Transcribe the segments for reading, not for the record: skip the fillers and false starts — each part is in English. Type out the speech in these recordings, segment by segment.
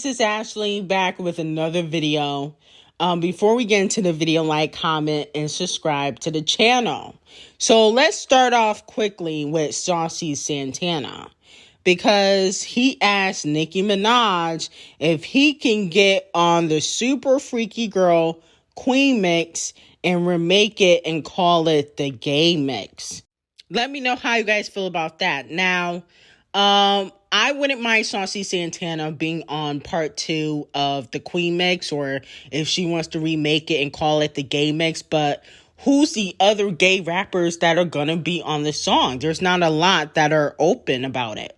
this is Ashley back with another video. Before we get into the video, like, comment, and subscribe to the channel. So let's start off quickly with Saucy Santana, because he asked Nicki Minaj if he can get on the Super Freaky Girl Queen mix and remake it and call it the gay mix. Let me know how you guys feel about that. Now, I wouldn't mind Saucy Santana being on part 2 of the Queen mix, or if she wants to remake it and call it the gay mix, but who's the other gay rappers that are gonna be on the song? There's not a lot that are open about it.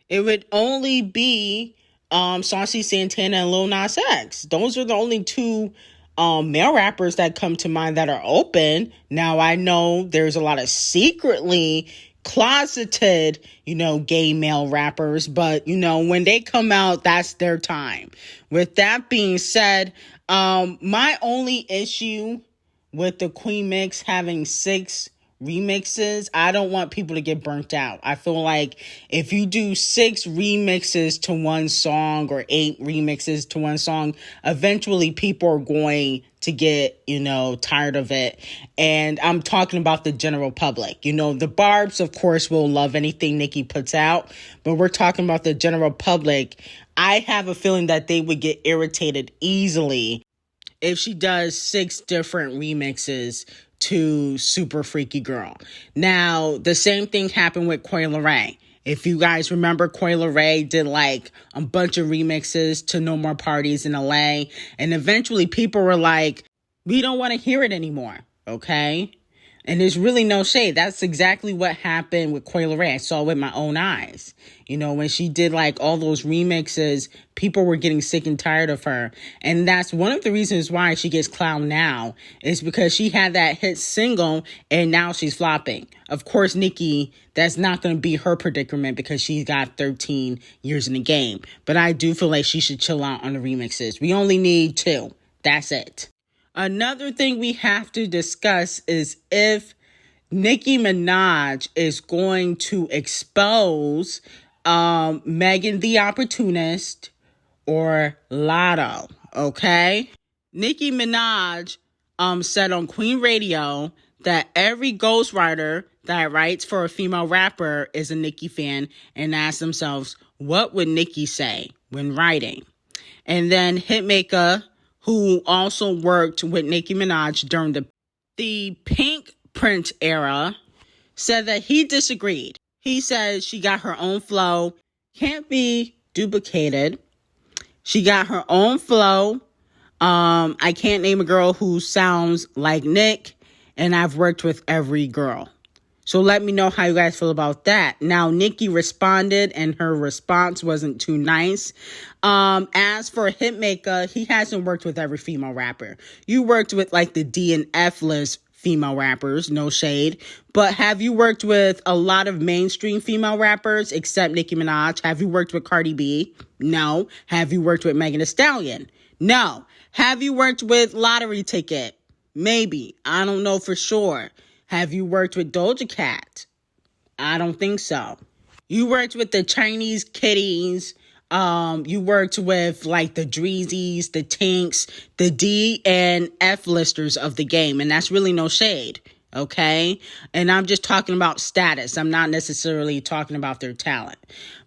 It would only be Saucy Santana and Lil Nas X. Those are the only two male rappers that come to mind that are open. Now, I know there's a lot of secretly closeted, gay male rappers, but, when they come out, that's their time. With that being said, my only issue with the Queen mix having 6 remixes, I don't want people to get burnt out. I feel like if you do 6 remixes to one song or 8 remixes to one song, eventually people are going to get, tired of it. And I'm talking about the general public. The Barbs, of course, will love anything Nicki puts out, but we're talking about the general public. I have a feeling that they would get irritated easily if she does 6 different remixes to Super Freaky Girl. Now, the same thing happened with Coi Leray. If you guys remember, Coi Leray did like a bunch of remixes to No More Parties in LA, and eventually people were like, we don't want to hear it anymore, okay? And there's really no shade. That's exactly what happened with Coi Leray. I saw it with my own eyes. When she did like all those remixes, people were getting sick and tired of her. And that's one of the reasons why she gets clowned now, is because she had that hit single and now she's flopping. Of course, Nicki, that's not going to be her predicament because she's got 13 years in the game. But I do feel like she should chill out on the remixes. We only need 2. That's it. Another thing we have to discuss is if Nicki Minaj is going to expose Megan the Opportunist or Lotto, okay? Nicki Minaj said on Queen Radio that every ghostwriter that writes for a female rapper is a Nicki fan and asked themselves, what would Nicki say when writing? And then Hitmaker, who also worked with Nicki Minaj during the Pink Print era, said that he disagreed. He said she got her own flow, can't be duplicated. She got her own flow. I can't name a girl who sounds like Nick, and I've worked with every girl. So let me know how you guys feel about that. Now, Nicki responded, and her response wasn't too nice. As for Hitmaker, he hasn't worked with every female rapper. You worked with like the D and F list female rappers, no shade. But have you worked with a lot of mainstream female rappers except Nicki Minaj? Have you worked with Cardi B? No. Have you worked with Megan Thee Stallion? No. Have you worked with Lottery Ticket? Maybe. I don't know for sure. Have you worked with Doja Cat? I don't think so. You worked with the Chinese kitties. You worked with like the Dreezys, the Tinks, the D and F listers of the game. And that's really no shade. Okay. And I'm just talking about status. I'm not necessarily talking about their talent.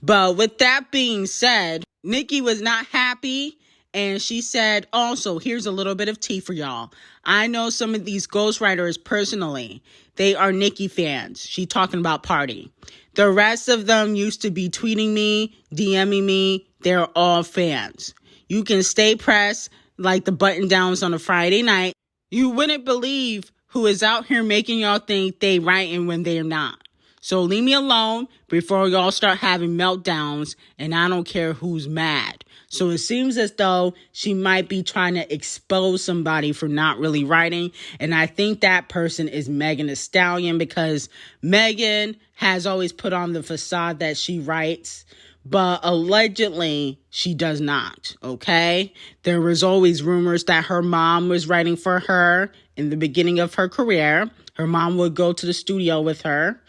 But with that being said, Nicki was not happy. And she said, also, here's a little bit of tea for y'all. I know some of these ghostwriters personally. They are Nicki fans. She talking about Party. The rest of them used to be tweeting me, DMing me. They're all fans. You can stay pressed like the button downs on a Friday night. You wouldn't believe who is out here making y'all think they writing when they're not. So leave me alone before y'all start having meltdowns, and I don't care who's mad. So it seems as though she might be trying to expose somebody for not really writing. And I think that person is Megan Thee Stallion, because Megan has always put on the facade that she writes, but allegedly she does not, okay? There was always rumors that her mom was writing for her in the beginning of her career. Her mom would go to the studio with her.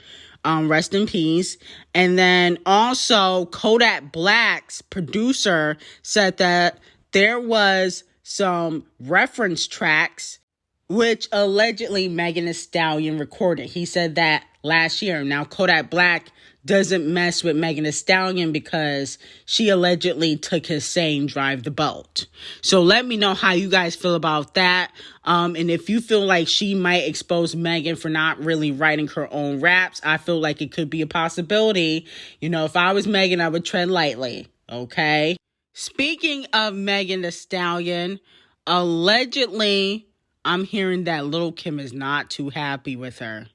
Rest in peace. And then also Kodak Black's producer said that there was some reference tracks which allegedly Megan Thee Stallion recorded. He said that last year. Now, Kodak Black doesn't mess with Megan Thee Stallion because she allegedly took his saying drive the boat. So let me know how you guys feel about that. And if you feel like she might expose Megan for not really writing her own raps, I feel like it could be a possibility. You know, if I was Megan, I would tread lightly. Okay. Speaking of Megan Thee Stallion, allegedly, I'm hearing that LILKIM is not too happy with her.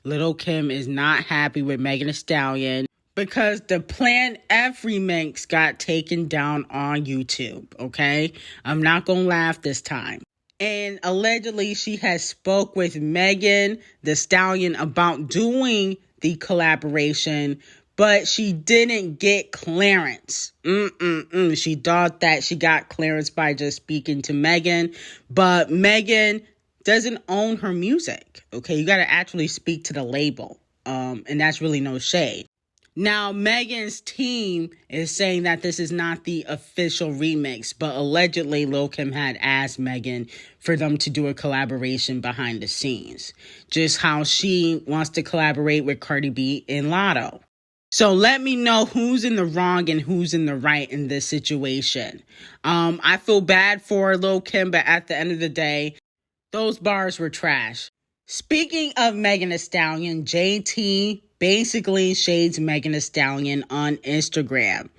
LILKIM is not happy with Megan Thee Stallion because the Plan F remix got taken down on YouTube, okay? I'm not going to laugh this time. And allegedly, she has spoke with Megan Thee Stallion about doing the collaboration, but she didn't get clearance. She thought that she got clearance by just speaking to Megan, but Megan doesn't own her music. Okay, you got to actually speak to the label, and that's really no shade. Now, Megan's team is saying that this is not the official remix, but allegedly LILKIM had asked Megan for them to do a collaboration behind the scenes, just how she wants to collaborate with Cardi B and Lotto. So let me know who's in the wrong and who's in the right in this situation. I feel bad for LILKIM, but at the end of the day, those bars were trash. Speaking of Megan Thee Stallion, JT basically shades Megan Thee Stallion on Instagram.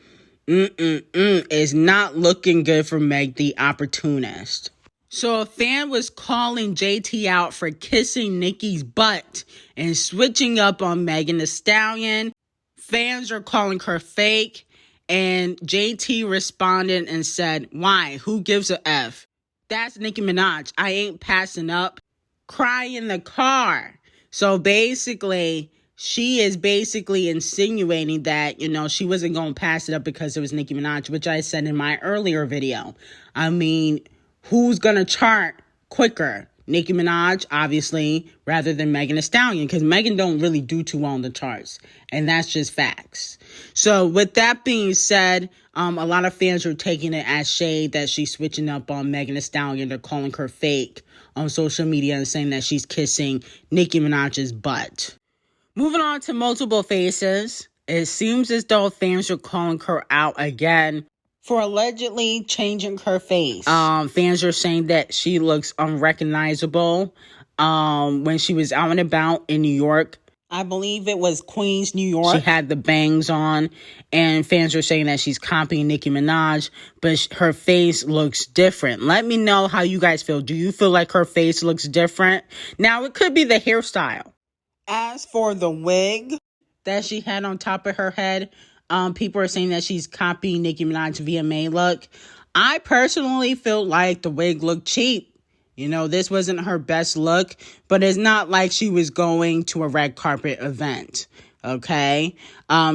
It's not looking good for Meg the Opportunist. So a fan was calling JT out for kissing Nicki's butt and switching up on Megan Thee Stallion. Fans are calling her fake, and JT responded and said, "Why? Who gives a F? That's Nicki Minaj. I ain't passing up. Cry in the car." So basically, she is basically insinuating that, you know, she wasn't going to pass it up because it was Nicki Minaj, which I said in my earlier video. I mean, who's going to chart quicker? Nicki Minaj, obviously, rather than Megan Thee Stallion, because Megan don't really do too well on the charts, and that's just facts. So with that being said, a lot of fans are taking it as shade that she's switching up on Megan Thee Stallion. They're calling her fake on social media and saying that she's kissing Nicki Minaj's butt. Moving on to multiple faces, it seems as though fans are calling her out again for allegedly changing her face. Fans are saying that she looks unrecognizable when she was out and about in New York. I believe it was Queens, New York. She had the bangs on, and fans are saying that she's copying Nicki Minaj, but her face looks different. Let me know how you guys feel. Do you feel like her face looks different? Now, it could be the hairstyle. As for the wig that she had on top of her head, people are saying that she's copying Nicki Minaj's VMA look. I personally feel like the wig looked cheap. You know, this wasn't her best look, but it's not like she was going to a red carpet event. Okay.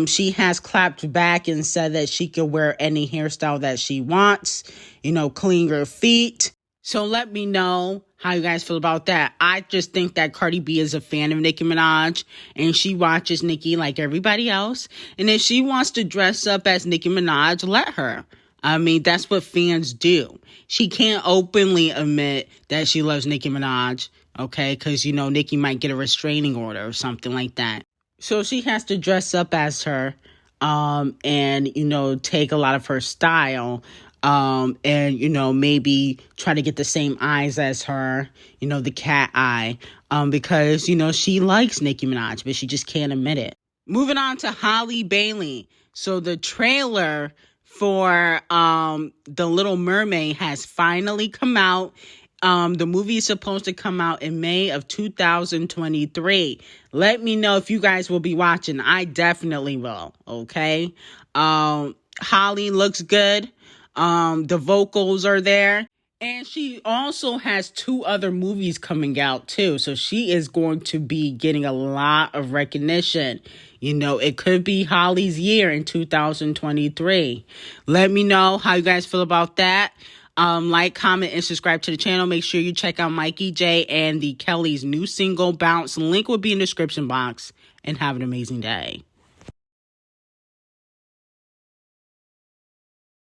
She has clapped back and said that she could wear any hairstyle that she wants, you know, clean her feet. So let me know how you guys feel about that. I just think that Cardi B is a fan of Nicki Minaj, and she watches Nicki like everybody else. And if she wants to dress up as Nicki Minaj, let her. I mean, that's what fans do. She can't openly admit that she loves Nicki Minaj, okay? Because, you know, Nicki might get a restraining order or something like that. So she has to dress up as her and, you know, take a lot of her style. And, you know, maybe try to get the same eyes as her, you know, the cat eye, because, you know, she likes Nicki Minaj, but she just can't admit it. Moving on to Halle Bailey. So the trailer for The Little Mermaid has finally come out. The movie is supposed to come out in May of 2023. Let me know if you guys will be watching. I definitely will, okay? Halle looks good. The vocals are there. And she also has 2 other movies coming out too. So she is going to be getting a lot of recognition. You know, it could be Halle's year in 2023. Let me know how you guys feel about that. Like, comment, and subscribe to the channel. Make sure you check out MykiiJ and the Kelly's new single, Bounce. Link will be in the description box. And have an amazing day.